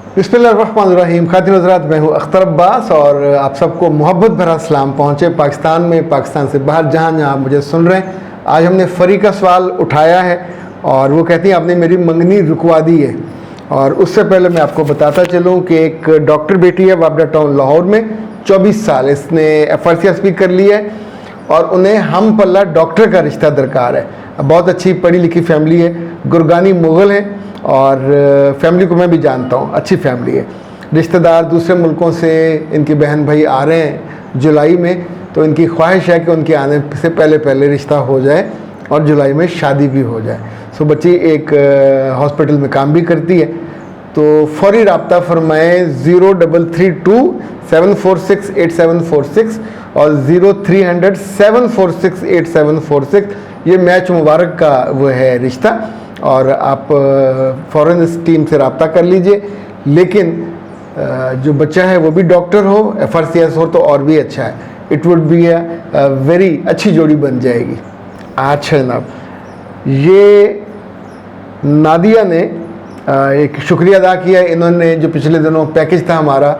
बिस्मिल्लाहिर्रहमानिर्रहीम। खातिन हज़रात, मैं हूँ अख्तर अब्बास और आप सबको मोहब्बत भरा सलाम पहुँचे पाकिस्तान में, पाकिस्तान से बाहर, जहाँ जहाँ आप मुझे सुन रहे हैं। आज हमने फ़री का सवाल उठाया है और वो कहती हैं आपने मेरी मंगनी रुकवा दी है। और उससे पहले मैं आपको बताता चलूँ कि एक डॉक्टर बेटी है वाबडा टाउन लाहौर में, 24 साल इसने FRCS कर लिया है और उन्हें हम पल्ला डॉक्टर का रिश्ता दरकार है। बहुत अच्छी पढ़ी लिखी फैमिली है, गुरगानी मुग़ल है और फैमिली को मैं भी जानता हूँ, अच्छी फैमिली है। रिश्तेदार दूसरे मुल्कों से इनके बहन भाई आ रहे हैं जुलाई में, तो इनकी ख्वाहिश है कि उनके आने से पहले पहले रिश्ता हो जाए और जुलाई में शादी भी हो जाए। सो बच्ची एक हॉस्पिटल में काम भी करती है, तो फ़ौरी रब्ता फरमाएँ 0327468746 और 0300-746-8746। ये मैच मुबारक का वो है रिश्ता और आप फ़ौरन इस टीम से रब्ता कर लीजिए। लेकिन जो बच्चा है वो भी डॉक्टर हो, FRCS हो तो और भी अच्छा है। It would be a very अच्छी जोड़ी बन जाएगी। अच्छा जनाब, ये नादिया ने एक शुक्रिया अदा किया। इन्होंने जो पिछले दिनों पैकेज था हमारा,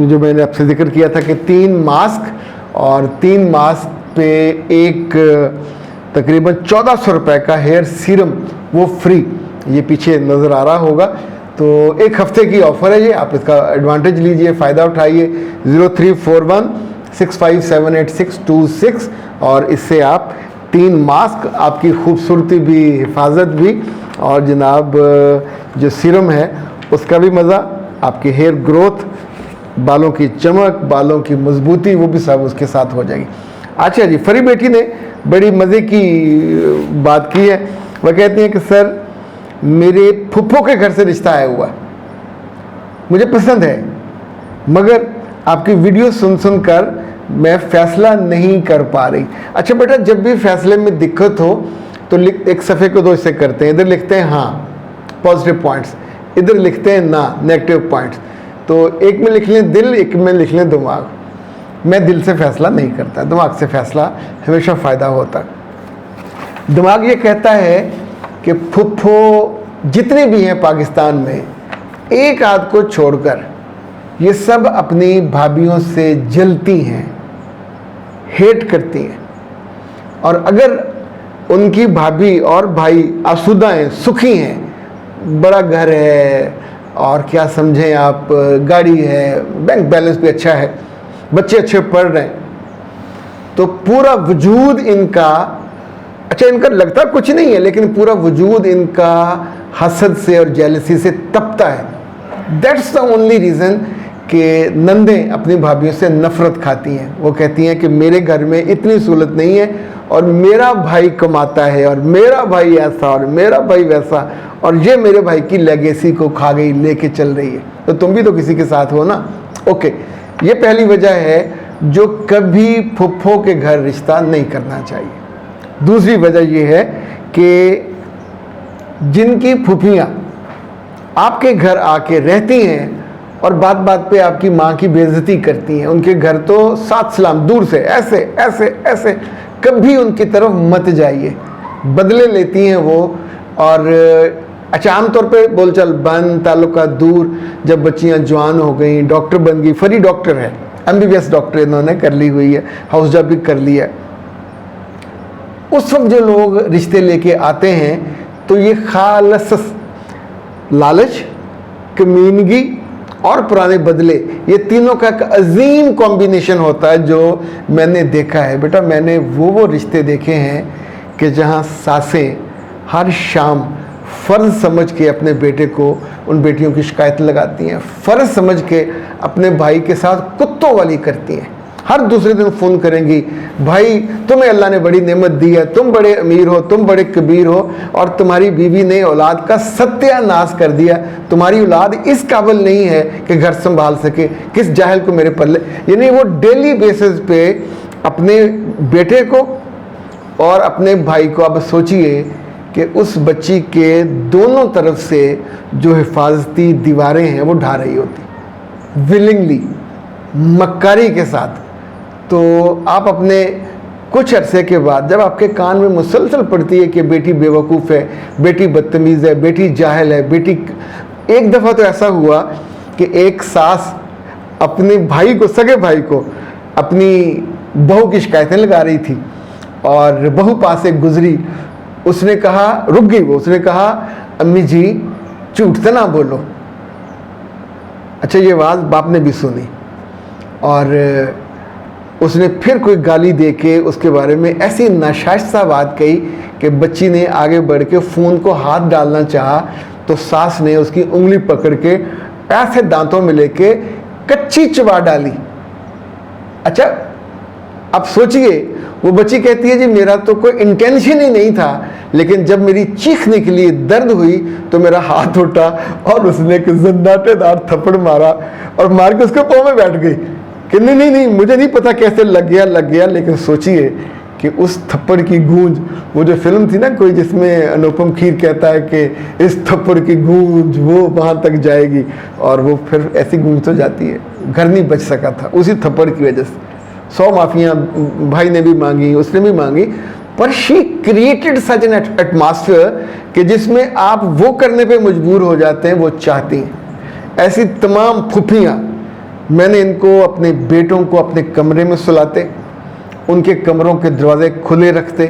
जो मैंने आपसे जिक्र किया था कि 3 मास्क और 3 मास्क पे एक तकरीबन 1400 रुपये का हेयर सीरम वो फ्री, ये पीछे नज़र आ रहा होगा। तो एक हफ्ते की ऑफ़र है ये, आप इसका एडवांटेज लीजिए, फ़ायदा उठाइए। 0341657826 और इससे आप 3 मास्क, आपकी खूबसूरती भी, हिफाजत भी और जनाब जो सीरम है उसका भी मज़ा, आपकी हेयर ग्रोथ, बालों की चमक, बालों की मजबूती, वो भी सब उसके साथ हो जाएगी। अच्छा जी, फरी बेटी ने बड़ी मज़े की बात की है। वह कहती हैं कि सर मेरे फुफ्फो के घर से रिश्ता आया हुआ, मुझे पसंद है, मगर आपकी वीडियो सुन कर मैं फ़ैसला नहीं कर पा रही। अच्छा बेटा, जब भी फ़ैसले में दिक्कत हो तो एक सफ़े को 2 हिस्से करते हैं। इधर लिखते हैं हाँ पॉजिटिव पॉइंट्स, इधर लिखते हैं ना नेगेटिव पॉइंट्स। तो एक में लिख लें दिल, एक में लिख लें दिमाग। मैं दिल से फ़ैसला नहीं करता, दिमाग से फ़ैसला हमेशा फ़ायदा होता। दिमाग ये कहता है कि फुफ्फो जितने भी हैं पाकिस्तान में, एक आध को छोड़कर ये सब अपनी भाभीयों से जलती हैं, हेट करती हैं। और अगर उनकी भाभी और भाई आसूदा हैं, सुखी हैं, बड़ा घर है और क्या समझें आप, गाड़ी है, बैंक बैलेंस भी अच्छा है, बच्चे अच्छे पढ़ रहे हैं, तो पूरा वजूद इनका, अच्छा इनका लगता कुछ नहीं है लेकिन पूरा वजूद इनका हसद से और जेलसी से तपता है। दैट्स द ओनली रीज़न कि नंदें अपनी भाभीयों से नफ़रत खाती हैं। वो कहती हैं कि मेरे घर में इतनी सहूलत नहीं है और मेरा भाई कमाता है और मेरा भाई ऐसा और मेरा भाई वैसा, और ये मेरे भाई की लेगेसी को खा गई, लेके चल रही है, तो तुम भी तो किसी के साथ हो ना। ओके, ये पहली वजह है जो कभी फुफ्फो के घर रिश्ता नहीं करना चाहिए। दूसरी वजह ये है कि जिनकी फुफियाँ आपके घर आके रहती हैं और बात बात पे आपकी माँ की बेइज्जती करती हैं, उनके घर तो सात सलाम दूर से, ऐसे ऐसे ऐसे, कभी उनकी तरफ मत जाइए, बदले लेती हैं वो। और अच्छा, आमतौर पे बोलचाल बंद, ताल्लुका दूर। जब बच्चियाँ जवान हो गई, डॉक्टर बन गई, फरी डॉक्टर है, MBBS डॉक्टर इन्होंने कर ली हुई है, हाउस जॉब भी कर लिया, उस वक्त जो लोग रिश्ते लेके आते हैं तो ये खालस लालच, कमीनगी और पुराने बदले, ये तीनों का एक अजीम कॉम्बिनेशन होता है जो मैंने देखा है। बेटा, मैंने वो रिश्ते देखे हैं कि जहाँ सासें हर शाम फ़र्ज़ समझ के अपने बेटे को, उन बेटियों की शिकायत लगाती हैं, फ़र्ज़ समझ के अपने भाई के साथ कुत्तों वाली करती हैं। हर दूसरे दिन फ़ोन करेंगी, भाई तुम्हें अल्लाह ने बड़ी नेमत दी है, तुम बड़े अमीर हो, तुम बड़े कबीर हो और तुम्हारी बीवी ने औलाद का सत्यानाश कर दिया, तुम्हारी औलाद इस काबिल नहीं है कि घर संभाल सके, किस जाहिल को मेरे पल्ले। यानी वो डेली बेसिस पे अपने बेटे को और अपने भाई को, अब सोचिए कि उस बच्ची के दोनों तरफ से जो हिफाजती दीवारें हैं वो ढा रही होती, विलिंगली, मक्कारी के साथ। तो आप अपने कुछ अरसे के बाद जब आपके कान में मुसलसल पड़ती है कि बेटी बेवकूफ़ है, बेटी बदतमीज़ है, बेटी जाहिल है, बेटी एक दफ़ा तो ऐसा हुआ कि एक सास अपने भाई को, सगे भाई को, अपनी बहू की शिकायतें लगा रही थी और बहू पास से गुजरी। उसने कहा, रुक गई वो, उसने कहा अम्मी जी झूठ तो ना बोलो। अच्छा, ये आवाज़ बाप ने भी सुनी और उसने फिर कोई गाली दे के उसके बारे में ऐसी नाशाइस्ता बात कही कि बच्ची ने आगे बढ़ के फ़ोन को हाथ डालना चाहा तो सास ने उसकी उंगली पकड़ के ऐसे दांतों में लेके कच्ची चबा डाली। अच्छा, अब सोचिए, वो बच्ची कहती है जी मेरा तो कोई इंटेंशन ही नहीं था, लेकिन जब मेरी चीख निकली, दर्द हुई तो मेरा हाथ उठा और उसने एक जन्नाटेदार थप्पड़ मारा और मार के उसके पाँव में बैठ गई कि नहीं नहीं नहीं, मुझे नहीं पता कैसे लग गया। लेकिन सोचिए कि उस थप्पड़ की गूंज, वो जो फिल्म थी ना कोई जिसमें अनुपम खेर कहता है कि इस थप्पड़ की गूंज वो वहाँ तक जाएगी, और वो फिर ऐसी गूंज तो जाती है। घर नहीं बच सका था उसी थप्पड़ की वजह से। 100 माफियाँ भाई ने भी मांगी, उसने भी मांगी, पर she created such an atmosphere कि जिसमें आप वो करने पे मजबूर हो जाते हैं वो चाहती हैं। ऐसी तमाम फुफियाँ, मैंने इनको अपने बेटों को अपने कमरे में सुलाते, उनके कमरों के दरवाजे खुले रखते,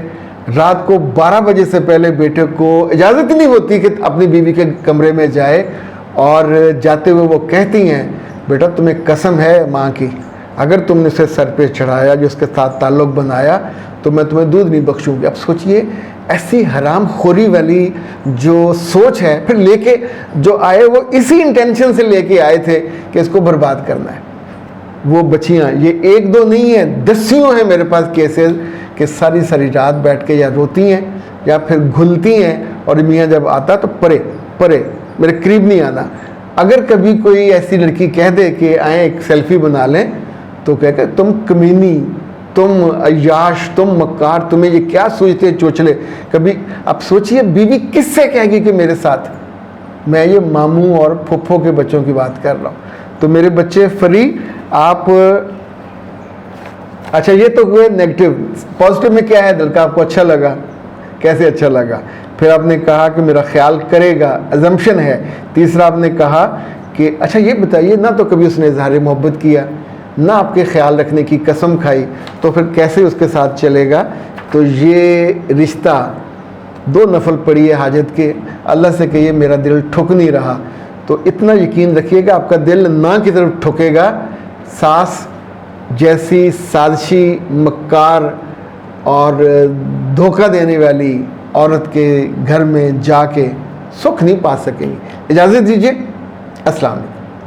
रात को 12 बजे से पहले बेटे को इजाज़त नहीं होती कि अपनी बीवी के कमरे में जाए, और जाते हुए वो कहती हैं बेटा तुम्हें कसम है माँ की, अगर तुमने उसे सर पे चढ़ाया, जो उसके साथ ताल्लुक़ बनाया, तो मैं तुम्हें दूध नहीं बख्शूंगी। अब सोचिए ऐसी हराम खोरी वाली जो सोच है, फिर लेके जो आए वो इसी इंटेंशन से लेके आए थे कि इसको बर्बाद करना है। वो बच्चियाँ, ये एक दो नहीं है, दसियों हैं मेरे पास केसेस कि सारी सारी रात बैठ के या रोती हैं या फिर घुलती हैं, और मियाँ जब आता तो परे परे मेरे करीब नहीं आना। अगर कभी कोई ऐसी लड़की कह दे कि आए एक सेल्फी बना लें, तो कह के तुम कमीनी, तुम अय्याश, तुम मक्कार, तुम्हें ये क्या सोचते चोचले कभी। अब सोचिए बीवी किससे कहेगी कि मेरे साथ, मैं ये मामू और फुफ्फो के बच्चों की बात कर रहा हूँ। तो मेरे बच्चे फ्री, आप, अच्छा ये तो हुए नेगेटिव। पॉजिटिव में क्या है दिल का, आपको अच्छा लगा, कैसे अच्छा लगा? फिर आपने कहा कि मेरा ख्याल करेगा, अजम्पशन है। तीसरा आपने कहा कि अच्छा ये बताइए ना, तो कभी उसने इजहार मोहब्बत किया ना, आपके ख्याल रखने की कसम खाई, तो फिर कैसे उसके साथ चलेगा? तो ये रिश्ता 2 नफल पड़ी है हाजत के, अल्लाह से कहिए मेरा दिल ठुक नहीं रहा। तो इतना यकीन रखिएगा आपका दिल ना की तरफ ठुकेगा। सास जैसी साजिशी, मक्कार और धोखा देने वाली औरत के घर में जाके सुख नहीं पा सकेंगी। इजाज़त दीजिए, अस्सलाम वालेकुम।